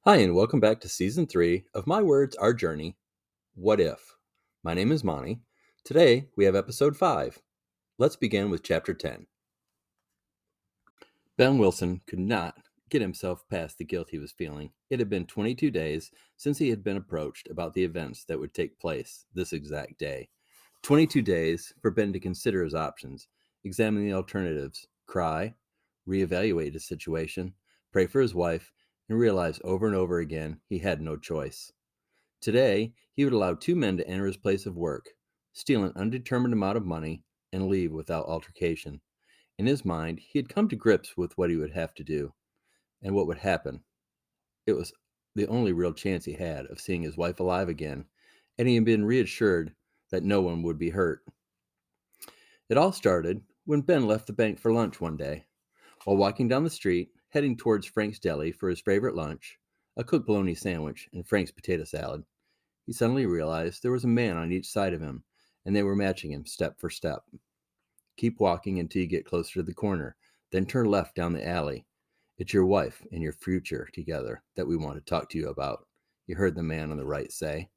Hi, and welcome back to Season 3 of My Words, Our Journey. What If? My name is Monty. Today, we have Episode 5. Let's begin with Chapter 10. Ben Wilson could not get himself past the guilt he was feeling. It had been 22 days since he had been approached about the events that would take place this exact day. 22 days for Ben to consider his options, examine the alternatives, cry, reevaluate his situation, pray for his wife, and realize over and over again he had no choice. Today, he would allow two men to enter his place of work, steal an undetermined amount of money, and leave without altercation. In his mind, he had come to grips with what he would have to do and what would happen. It was the only real chance he had of seeing his wife alive again, and he had been reassured that no one would be hurt. It all started when Ben left the bank for lunch one day. While walking down the street, heading towards Frank's Deli for his favorite lunch, a cooked bologna sandwich and Frank's potato salad, he suddenly realized there was a man on each side of him, and they were matching him step for step. Keep walking until you get closer to the corner, then turn left down the alley. It's your wife and your future together that we want to talk to you about, he heard the man on the right say.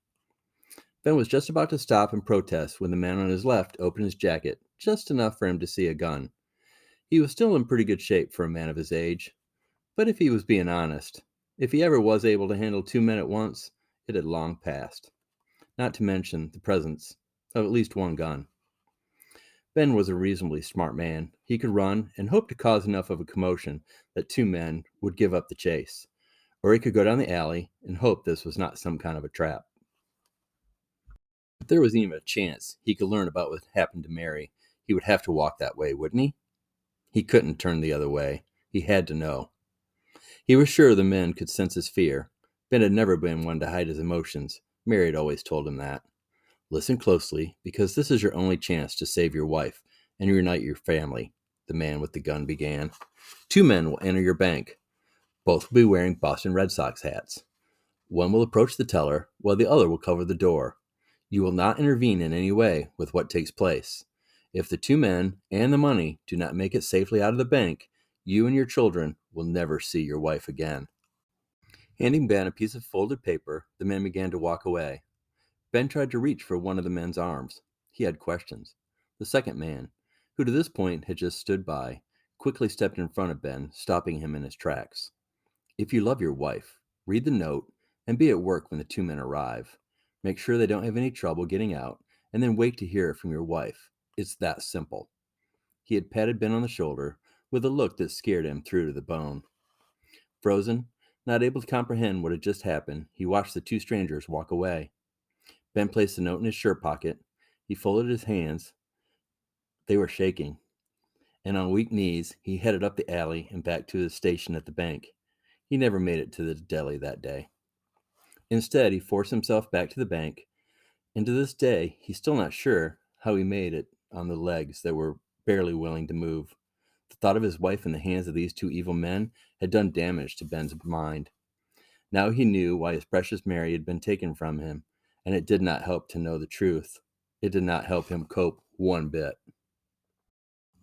Ben was just about to stop and protest when the man on his left opened his jacket, just enough for him to see a gun. He was still in pretty good shape for a man of his age, but if he was being honest, if he ever was able to handle two men at once, it had long passed. Not to mention the presence of at least one gun. Ben was a reasonably smart man. He could run and hope to cause enough of a commotion that two men would give up the chase. Or he could go down the alley and hope this was not some kind of a trap. If there was even a chance he could learn about what happened to Mary, he would have to walk that way, wouldn't he? He couldn't turn the other way. He had to know. He was sure the men could sense his fear. Ben had never been one to hide his emotions. Mary had always told him that. Listen closely, because this is your only chance to save your wife and reunite your family, the man with the gun began. Two men will enter your bank. Both will be wearing Boston Red Sox hats. One will approach the teller, while the other will cover the door. You will not intervene in any way with what takes place. If the two men and the money do not make it safely out of the bank, you and your children will never see your wife again. Handing Ben a piece of folded paper, the men began to walk away. Ben tried to reach for one of the men's arms. He had questions. The second man, who to this point had just stood by, quickly stepped in front of Ben, stopping him in his tracks. If you love your wife, read the note and be at work when the two men arrive. Make sure they don't have any trouble getting out, and then wait to hear from your wife. It's that simple. He had patted Ben on the shoulder with a look that scared him through to the bone. Frozen, not able to comprehend what had just happened, he watched the two strangers walk away. Ben placed the note in his shirt pocket. He folded his hands. They were shaking. And on weak knees, he headed up the alley and back to his station at the bank. He never made it to the deli that day. Instead, he forced himself back to the bank, and to this day, he's still not sure how he made it on the legs that were barely willing to move. The thought of his wife in the hands of these two evil men had done damage to Ben's mind. Now he knew why his precious Mary had been taken from him, and it did not help to know the truth. It did not help him cope one bit.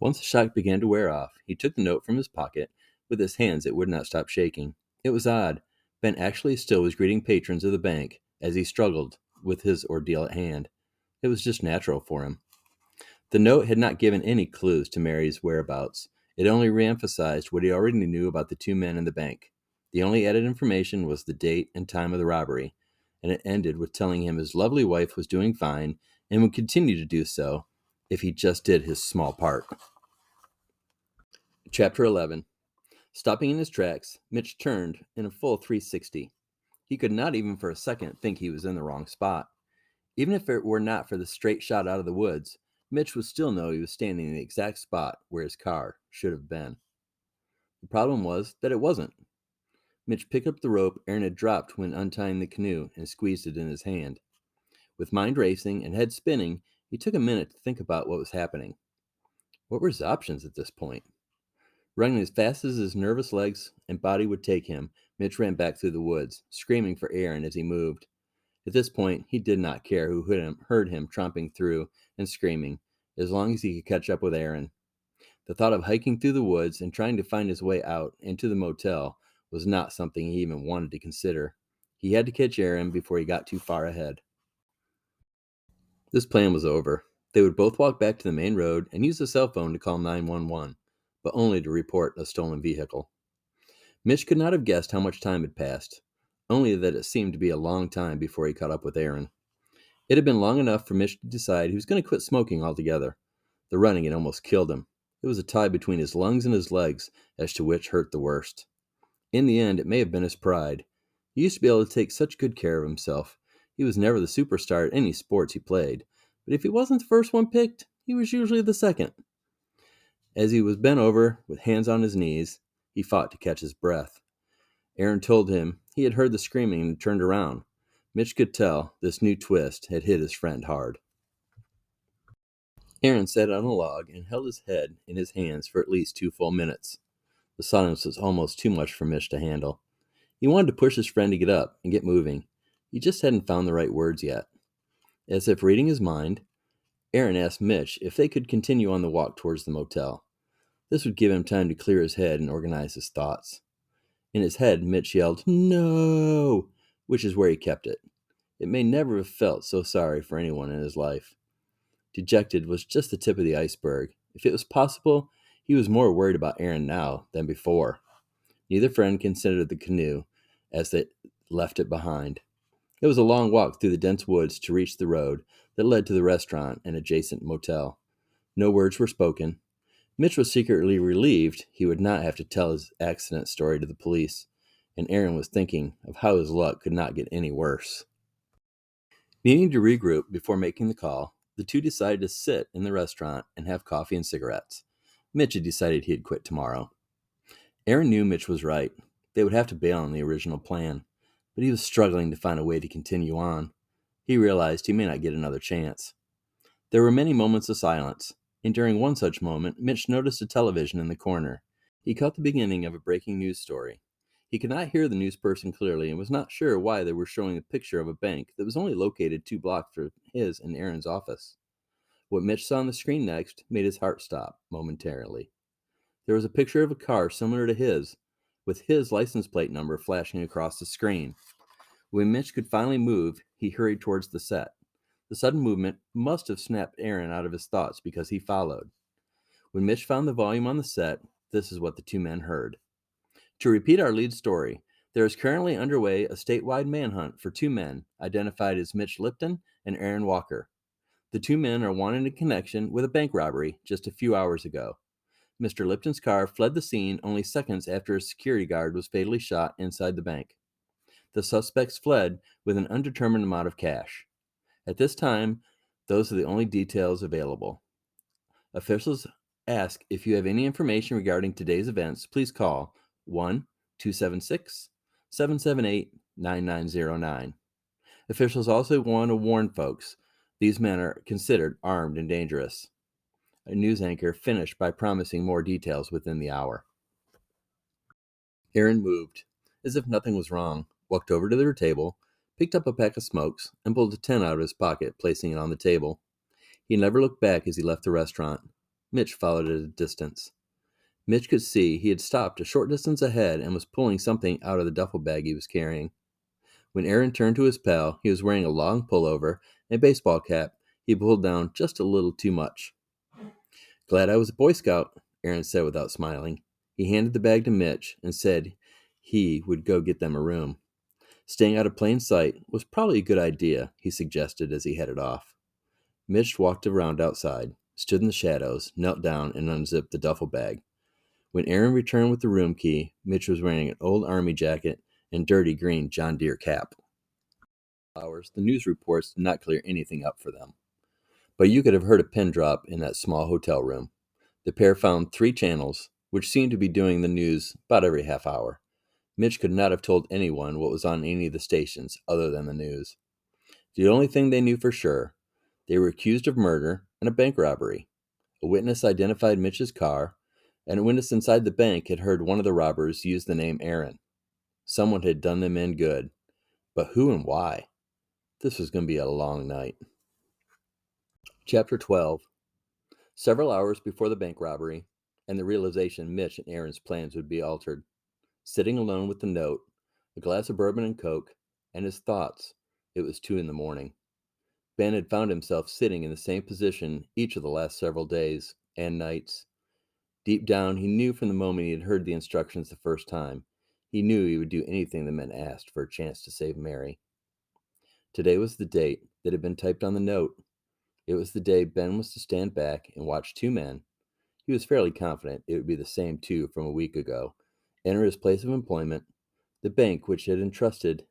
Once the shock began to wear off, he took the note from his pocket with his hands that would not stop shaking. It was odd. Ben actually still was greeting patrons of the bank as he struggled with his ordeal at hand. It was just natural for him. The note had not given any clues to Mary's whereabouts. It only reemphasized what he already knew about the two men in the bank. The only added information was the date and time of the robbery, and it ended with telling him his lovely wife was doing fine and would continue to do so if he just did his small part. Chapter 11. Stopping in his tracks, Mitch turned in a full 360. He could not even for a second think he was in the wrong spot. Even if it were not for the straight shot out of the woods, Mitch would still know he was standing in the exact spot where his car should have been. The problem was that it wasn't. Mitch picked up the rope Aaron had dropped when untying the canoe and squeezed it in his hand. With mind racing and head spinning, he took a minute to think about what was happening. What were his options at this point? Running as fast as his nervous legs and body would take him, Mitch ran back through the woods, screaming for Aaron as he moved. At this point, he did not care who heard him tromping through and screaming, as long as he could catch up with Aaron. The thought of hiking through the woods and trying to find his way out into the motel was not something he even wanted to consider. He had to catch Aaron before he got too far ahead. This plan was over. They would both walk back to the main road and use the cell phone to call 911, but only to report a stolen vehicle. Mitch could not have guessed how much time had passed, only that it seemed to be a long time before he caught up with Aaron. It had been long enough for Mitch to decide he was going to quit smoking altogether. The running had almost killed him. It was a tie between his lungs and his legs as to which hurt the worst. In the end, it may have been his pride. He used to be able to take such good care of himself. He was never the superstar at any sports he played, but if he wasn't the first one picked, he was usually the second. As he was bent over, with hands on his knees, he fought to catch his breath. Aaron told him he had heard the screaming and turned around. Mitch could tell this new twist had hit his friend hard. Aaron sat on a log and held his head in his hands for at least 2 full minutes. The silence was almost too much for Mitch to handle. He wanted to push his friend to get up and get moving. He just hadn't found the right words yet. As if reading his mind, Aaron asked Mitch if they could continue on the walk towards the motel. This would give him time to clear his head and organize his thoughts. In his head, Mitch yelled, "No!" which is where he kept it. It may never have felt so sorry for anyone in his life. Dejected was just the tip of the iceberg. If it was possible, he was more worried about Aaron now than before. Neither friend considered the canoe as they left it behind. It was a long walk through the dense woods to reach the road that led to the restaurant and adjacent motel. No words were spoken. Mitch was secretly relieved he would not have to tell his accident story to the police, and Aaron was thinking of how his luck could not get any worse. Needing to regroup before making the call, the two decided to sit in the restaurant and have coffee and cigarettes. Mitch had decided he'd quit tomorrow. Aaron knew Mitch was right. They would have to bail on the original plan, but he was struggling to find a way to continue on. He realized he may not get another chance. There were many moments of silence, and during one such moment, Mitch noticed a television in the corner. He caught the beginning of a breaking news story. He could not hear the news person clearly and was not sure why they were showing a picture of a bank that was only located 2 blocks from his and Aaron's office. What Mitch saw on the screen next made his heart stop momentarily. There was a picture of a car similar to his, with his license plate number flashing across the screen. When Mitch could finally move, he hurried towards the set. The sudden movement must have snapped Aaron out of his thoughts because he followed. When Mitch found the volume on the set, this is what the two men heard. To repeat our lead story, there is currently underway a statewide manhunt for 2 men identified as Mitch Lipton and Aaron Walker. The 2 men are wanted in connection with a bank robbery just a few hours ago. Mr. Lipton's car fled the scene only seconds after a security guard was fatally shot inside the bank. The suspects fled with an undetermined amount of cash. At this time, those are the only details available. Officials ask if you have any information regarding today's events, please call 1-276-778-9909. Officials also want to warn folks these men are considered armed and dangerous. A news anchor finished by promising more details within the hour. Aaron moved, as if nothing was wrong, walked over to their table, picked up a pack of smokes, and pulled a 10 out of his pocket, placing it on the table. He never looked back as he left the restaurant. Mitch followed at a distance. Mitch could see he had stopped a short distance ahead and was pulling something out of the duffel bag he was carrying. When Aaron turned to his pal, he was wearing a long pullover and a baseball cap he pulled down just a little too much. "Glad I was a Boy Scout," Aaron said without smiling. He handed the bag to Mitch and said he would go get them a room. Staying out of plain sight was probably a good idea, he suggested as he headed off. Mitch walked around outside, stood in the shadows, knelt down, and unzipped the duffel bag. When Aaron returned with the room key, Mitch was wearing an old army jacket and dirty green John Deere cap. Hours, the news reports did not clear anything up for them. But you could have heard a pin drop in that small hotel room. The pair found 3 channels, which seemed to be doing the news about every half hour. Mitch could not have told anyone what was on any of the stations other than the news. The only thing they knew for sure, they were accused of murder and a bank robbery. A witness identified Mitch's car, and a witness inside the bank had heard one of the robbers use the name Aaron. Someone had done them in good. But who and why? This was going to be a long night. Chapter 12. Several hours before the bank robbery, and the realization Mitch and Aaron's plans would be altered. sitting alone with the note, a glass of bourbon and Coke, and his thoughts. It was 2 in the morning. Ben had found himself sitting in the same position each of the last several days and nights. Deep down, he knew from the moment he had heard the instructions the first time. He knew he would do anything the men asked for a chance to save Mary. Today was the date that had been typed on the note. It was the day Ben was to stand back and watch 2 men. He was fairly confident it would be the same 2 from a week ago. Enter his place of employment, the bank which had entrusted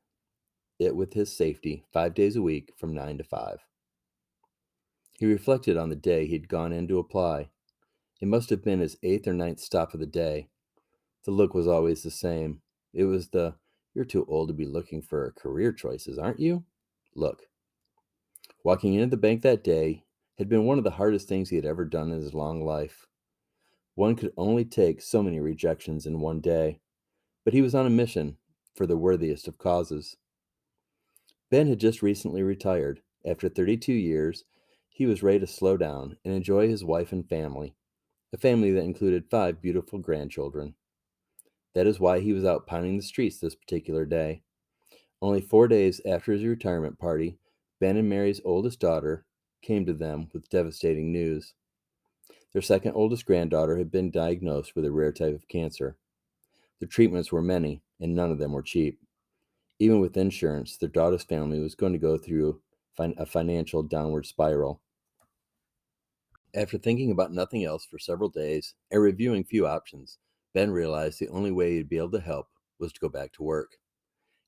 it with his safety 5 days a week from 9 to 5. He reflected on the day he'd gone in to apply. It must have been his 8th or 9th stop of the day. The look was always the same. It was the, "You're too old to be looking for career choices, aren't you?" look. Walking into the bank that day had been one of the hardest things he had ever done in his long life. One could only take so many rejections in one day, but he was on a mission for the worthiest of causes. Ben had just recently retired. After 32 years, he was ready to slow down and enjoy his wife and family, a family that included 5 beautiful grandchildren. That is why he was out pounding the streets this particular day. Only 4 days after his retirement party, Ben and Mary's oldest daughter came to them with devastating news. Their second oldest granddaughter had been diagnosed with a rare type of cancer. The treatments were many, and none of them were cheap. Even with insurance, their daughter's family was going to go through a financial downward spiral. After thinking about nothing else for several days and reviewing few options, Ben realized the only way he'd be able to help was to go back to work.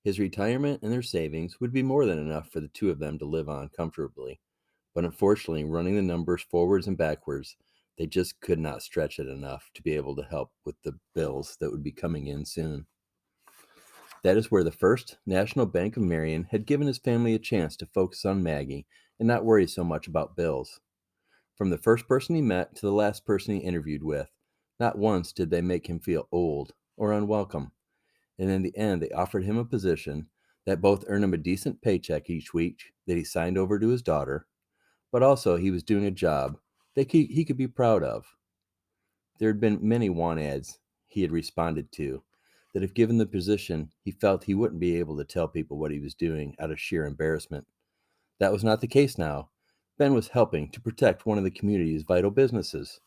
His retirement and their savings would be more than enough for the 2 of them to live on comfortably, but unfortunately, running the numbers forwards and backwards, they just could not stretch it enough to be able to help with the bills that would be coming in soon. That is where the First National Bank of Marion had given his family a chance to focus on Maggie and not worry so much about bills. From the first person he met to the last person he interviewed with, not once did they make him feel old or unwelcome. And in the end, they offered him a position that both earned him a decent paycheck each week that he signed over to his daughter, but also he was doing a job that he could be proud of. There had been many want ads he had responded to that if given the position, he felt he wouldn't be able to tell people what he was doing out of sheer embarrassment. That was not the case now. Ben was helping to protect one of the community's vital businesses.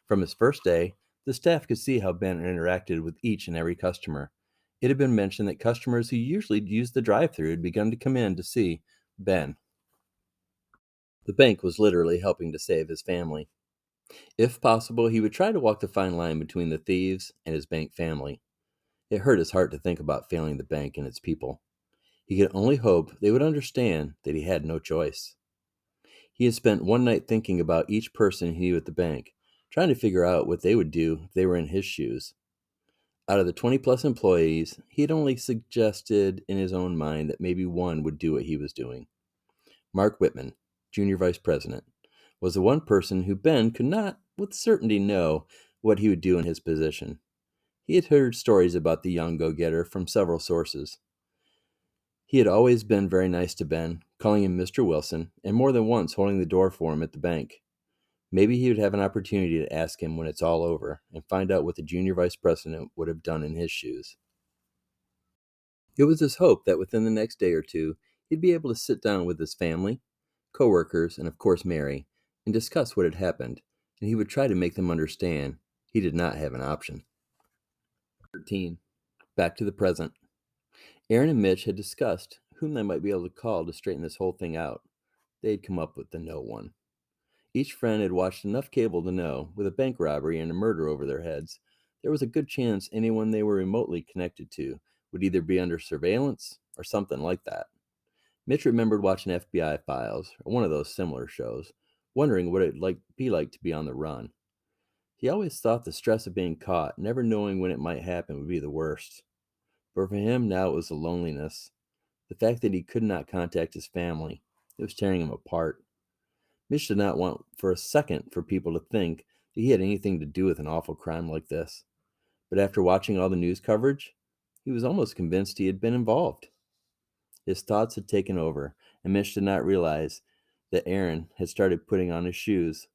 From his first day, the staff could see how Ben interacted with each and every customer. It had been mentioned that customers who usually used the drive-thru had begun to come in to see Ben. The bank was literally helping to save his family. If possible, he would try to walk the fine line between the thieves and his bank family. It hurt his heart to think about failing the bank and its people. He could only hope they would understand that he had no choice. He had spent one night thinking about each person he knew at the bank, trying to figure out what they would do if they were in his shoes. Out of the 20-plus employees, he had only suggested in his own mind that maybe one would do what he was doing. Mark Whitman, Junior Vice President, was the one person who Ben could not with certainty know what he would do in his position. He had heard stories about the young go-getter from several sources. He had always been very nice to Ben, calling him Mr. Wilson, and more than once holding the door for him at the bank. Maybe he would have an opportunity to ask him when it's all over and find out what the junior vice president would have done in his shoes. It was his hope that within the next day or two, he'd be able to sit down with his family, co-workers, and of course Mary, and discuss what had happened, and he would try to make them understand he did not have an option. 13. Back to the present. Aaron and Mitch had discussed whom they might be able to call to straighten this whole thing out. They had come up with the no one. Each friend had watched enough cable to know, with a bank robbery and a murder over their heads, there was a good chance anyone they were remotely connected to would either be under surveillance or something like that. Mitch remembered watching FBI Files, or one of those similar shows, wondering what it'd be like to be on the run. He always thought the stress of being caught, never knowing when it might happen, would be the worst. But for him now it was the loneliness, the fact that he could not contact his family. It was tearing him apart. Mitch did not want for a second for people to think that he had anything to do with an awful crime like this. But after watching all the news coverage, he was almost convinced he had been involved. His thoughts had taken over, and Mitch did not realize that Aaron had started putting on his shoes.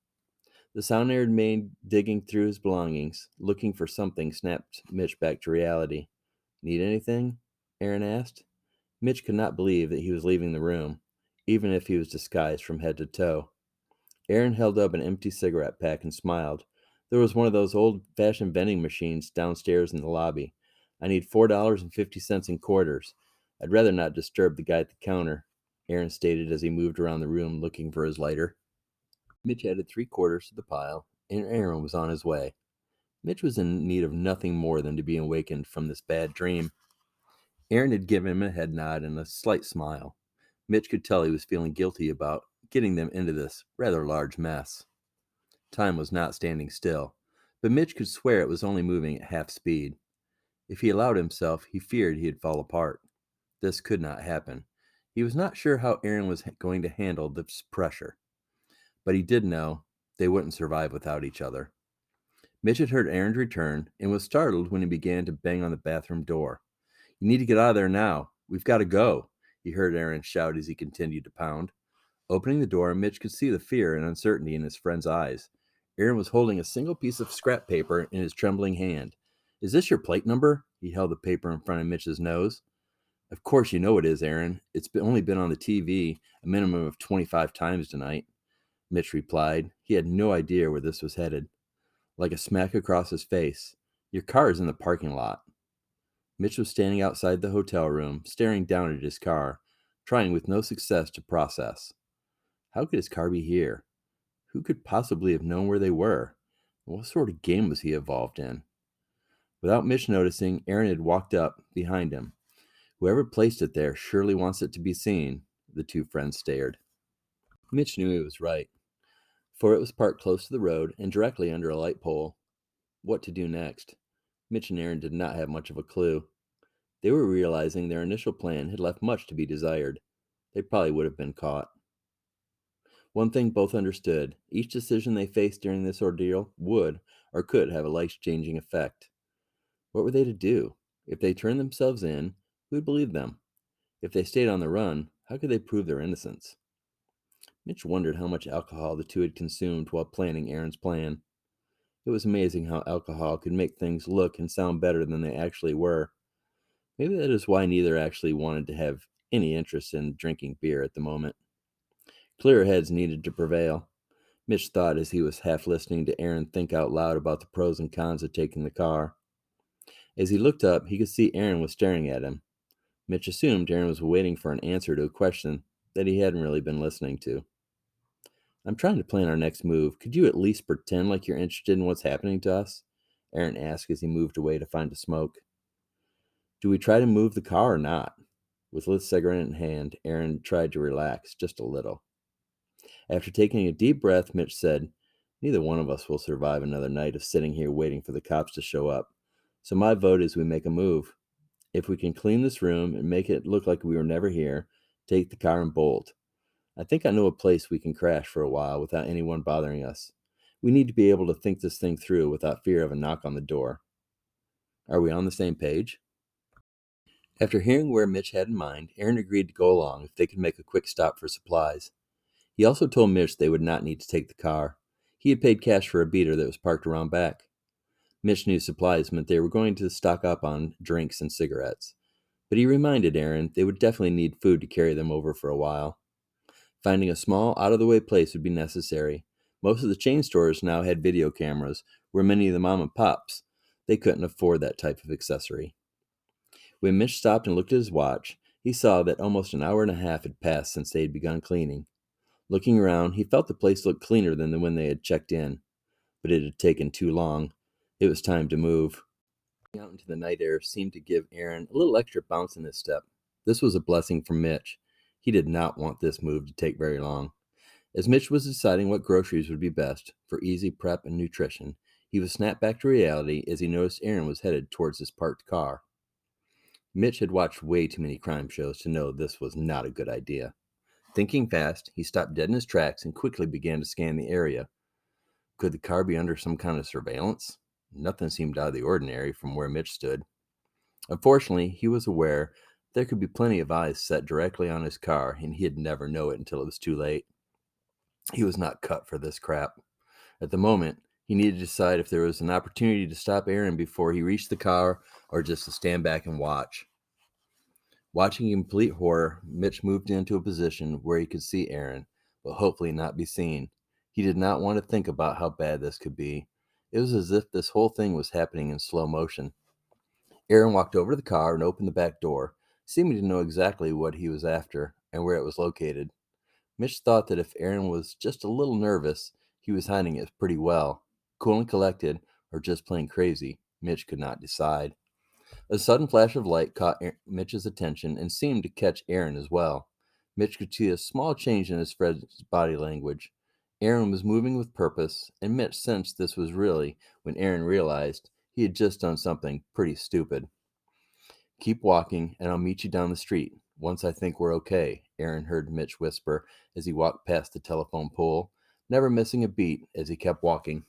The sound Aaron made digging through his belongings, looking for something, snapped Mitch back to reality. Need anything? Aaron asked. Mitch could not believe that he was leaving the room, even if he was disguised from head to toe. Aaron held up an empty cigarette pack and smiled. There was one of those old-fashioned vending machines downstairs in the lobby. I need $4.50 in quarters. I'd rather not disturb the guy at the counter, Aaron stated as he moved around the room looking for his lighter. Mitch added 3 quarters to the pile, and Aaron was on his way. Mitch was in need of nothing more than to be awakened from this bad dream. Aaron had given him a head nod and a slight smile. Mitch could tell he was feeling guilty about getting them into this rather large mess. Time was not standing still, but Mitch could swear it was only moving at half speed. If he allowed himself, he feared he'd fall apart. This could not happen. He was not sure how Aaron was going to handle this pressure, but he did know they wouldn't survive without each other. Mitch had heard Aaron's return and was startled when he began to bang on the bathroom door. You need to get out of there now. We've got to go, he heard Aaron shout as he continued to pound. Opening the door, Mitch could see the fear and uncertainty in his friend's eyes. Aaron was holding a single piece of scrap paper in his trembling hand. Is this your plate number? He held the paper in front of Mitch's nose. Of course you know it is, Aaron. It's only been on the TV a minimum of 25 times tonight, Mitch replied. He had no idea where this was headed. Like a smack across his face. Your car is in the parking lot. Mitch was standing outside the hotel room, staring down at his car, trying with no success to process. How could his car be here? Who could possibly have known where they were? What sort of game was he involved in? Without Mitch noticing, Aaron had walked up behind him. Whoever placed it there surely wants it to be seen, the two friends stared. Mitch knew he was right, for it was parked close to the road and directly under a light pole. What to do next? Mitch and Aaron did not have much of a clue. They were realizing their initial plan had left much to be desired. They probably would have been caught. One thing both understood, each decision they faced during this ordeal would or could have a life-changing effect. What were they to do? If they turned themselves in, who would believe them? If they stayed on the run, how could they prove their innocence? Mitch wondered how much alcohol the two had consumed while planning Aaron's plan. It was amazing how alcohol could make things look and sound better than they actually were. Maybe that is why neither actually wanted to have any interest in drinking beer at the moment. Clearer heads needed to prevail, Mitch thought as he was half listening to Aaron think out loud about the pros and cons of taking the car. As he looked up, he could see Aaron was staring at him. Mitch assumed Aaron was waiting for an answer to a question that he hadn't really been listening to. I'm trying to plan our next move. Could you at least pretend like you're interested in what's happening to us? Aaron asked as he moved away to find a smoke. Do we try to move the car or not? With lit cigarette in hand, Aaron tried to relax just a little. After taking a deep breath, Mitch said, neither one of us will survive another night of sitting here waiting for the cops to show up. So my vote is we make a move. If we can clean this room and make it look like we were never here, take the car and bolt. I think I know a place we can crash for a while without anyone bothering us. We need to be able to think this thing through without fear of a knock on the door. Are we on the same page? After hearing where Mitch had in mind, Aaron agreed to go along if they could make a quick stop for supplies. He also told Mitch they would not need to take the car. He had paid cash for a beater that was parked around back. Mitch knew supplies meant they were going to stock up on drinks and cigarettes, but he reminded Aaron they would definitely need food to carry them over for a while. Finding a small, out-of-the-way place would be necessary. Most of the chain stores now had video cameras, where many of the mom and pops, they couldn't afford that type of accessory. When Mitch stopped and looked at his watch, he saw that almost an hour and a half had passed since they had begun cleaning. Looking around, he felt the place looked cleaner than when they had checked in, but it had taken too long. It was time to move. Out into the night air seemed to give Aaron a little extra bounce in his step. This was a blessing from Mitch. He did not want this move to take very long. As Mitch was deciding what groceries would be best for easy prep and nutrition, he was snapped back to reality as he noticed Aaron was headed towards his parked car. Mitch had watched way too many crime shows to know this was not a good idea. Thinking fast, he stopped dead in his tracks and quickly began to scan the area. Could the car be under some kind of surveillance? Nothing seemed out of the ordinary from where Mitch stood. Unfortunately, he was aware there could be plenty of eyes set directly on his car, and he'd never know it until it was too late. He was not cut for this crap. At the moment, He needed to decide if there was an opportunity to stop Aaron before he reached the car or just to stand back and watch. Watching in complete horror, Mitch moved into a position where he could see Aaron, but hopefully not be seen. He did not want to think about how bad this could be. It was as if this whole thing was happening in slow motion. Aaron walked over to the car and opened the back door, seeming to know exactly what he was after and where it was located. Mitch thought that if Aaron was just a little nervous, he was hiding it pretty well. Cool and collected, or just plain crazy, Mitch could not decide. A sudden flash of light caught Mitch's attention and seemed to catch Aaron as well. Mitch could see a small change in his friend's body language. Aaron was moving with purpose, and Mitch sensed this was really when Aaron realized he had just done something pretty stupid. "Keep walking, and I'll meet you down the street once I think we're okay," Aaron heard Mitch whisper as he walked past the telephone pole, never missing a beat as he kept walking.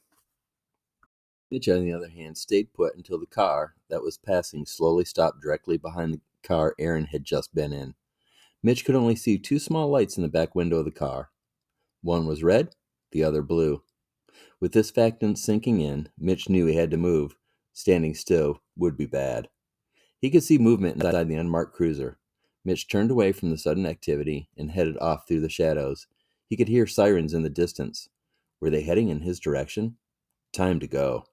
Mitch, on the other hand, stayed put until the car that was passing slowly stopped directly behind the car Aaron had just been in. Mitch could only see two small lights in the back window of the car. One was red, the other blue. With this fact sinking in, Mitch knew he had to move. Standing still would be bad. He could see movement inside the unmarked cruiser. Mitch turned away from the sudden activity and headed off through the shadows. He could hear sirens in the distance. Were they heading in his direction? Time to go.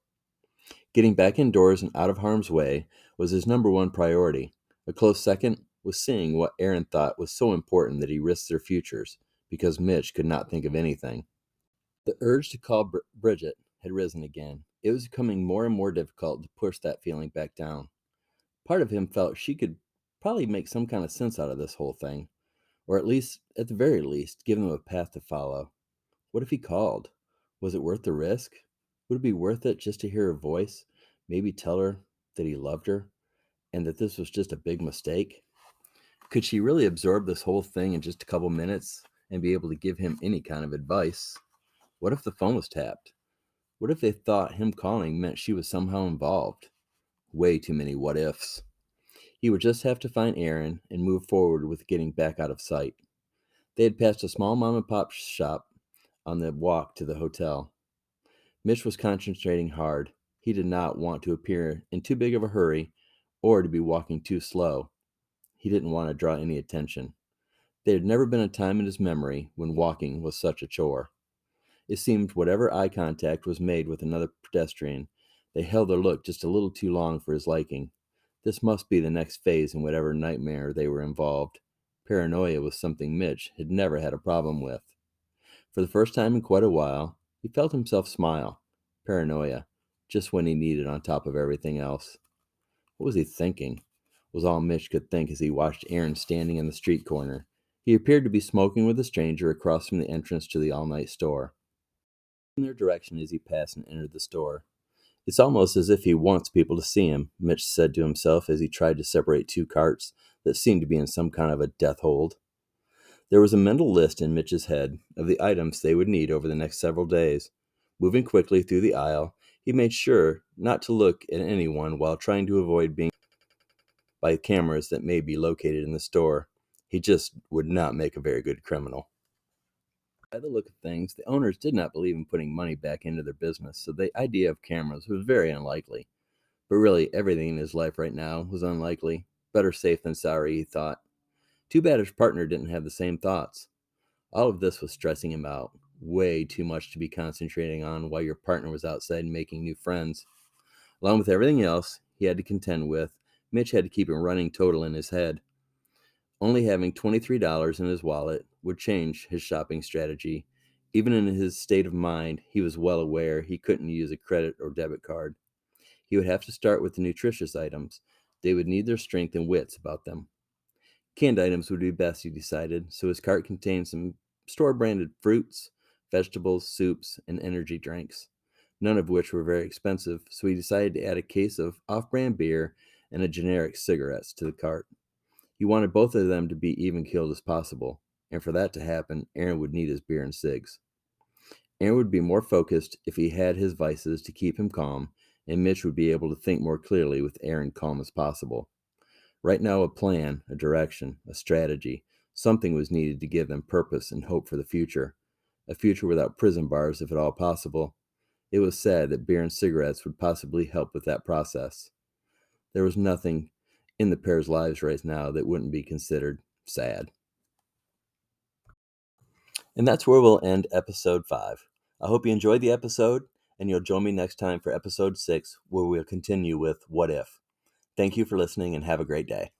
Getting back indoors and out of harm's way was his number one priority. A close second was seeing what Aaron thought was so important that he risked their futures, because Mitch could not think of anything. The urge to call Bridget had risen again. It was becoming more and more difficult to push that feeling back down. Part of him felt she could probably make some kind of sense out of this whole thing, or at the very least, give him a path to follow. What if he called? Was it worth the risk? Would it be worth it just to hear her voice, maybe tell her that he loved her, and that this was just a big mistake? Could she really absorb this whole thing in just a couple minutes and be able to give him any kind of advice? What if the phone was tapped? What if they thought him calling meant she was somehow involved? Way too many what ifs. He would just have to find Aaron and move forward with getting back out of sight. They had passed a small mom and pop shop on the walk to the hotel. Mitch was concentrating hard. He did not want to appear in too big of a hurry or to be walking too slow. He didn't want to draw any attention. There had never been a time in his memory when walking was such a chore. It seemed whatever eye contact was made with another pedestrian, they held their look just a little too long for his liking. This must be the next phase in whatever nightmare they were involved. Paranoia was something Mitch had never had a problem with. For the first time in quite a while, he felt himself smile. Paranoia, just when he needed on top of everything else. What was he thinking? Was all Mitch could think as he watched Aaron standing in the street corner. He appeared to be smoking with a stranger across from the entrance to the all-night store. In their direction as he passed and entered the store. "It's almost as if he wants people to see him," Mitch said to himself as he tried to separate two carts that seemed to be in some kind of a death hold. There was a mental list in Mitch's head of the items they would need over the next several days. Moving quickly through the aisle, he made sure not to look at anyone while trying to avoid being by cameras that may be located in the store. He just would not make a very good criminal. By the look of things, the owners did not believe in putting money back into their business, so the idea of cameras was very unlikely. But really, everything in his life right now was unlikely. Better safe than sorry, he thought. Too bad his partner didn't have the same thoughts. All of this was stressing him out. Way too much to be concentrating on while your partner was outside making new friends. Along with everything else he had to contend with, Mitch had to keep a running total in his head. Only having $23 in his wallet would change his shopping strategy. Even in his state of mind, he was well aware he couldn't use a credit or debit card. He would have to start with the nutritious items. They would need their strength and wits about them. Canned items would be best, he decided, so his cart contained some store-branded fruits, vegetables, soups, and energy drinks, none of which were very expensive, so he decided to add a case of off-brand beer and a generic cigarettes to the cart. He wanted both of them to be even killed as possible, and for that to happen, Aaron would need his beer and cigs. Aaron would be more focused if he had his vices to keep him calm, and Mitch would be able to think more clearly with Aaron calm as possible. Right now, a plan, a direction, a strategy, something was needed to give them purpose and hope for the future. A future without prison bars, if at all possible. It was sad that beer and cigarettes would possibly help with that process. There was nothing in the pair's lives right now that wouldn't be considered sad. And that's where we'll end episode 5. I hope you enjoyed the episode, and you'll join me next time for episode 6, where we'll continue with What If. Thank you for listening, and have a great day.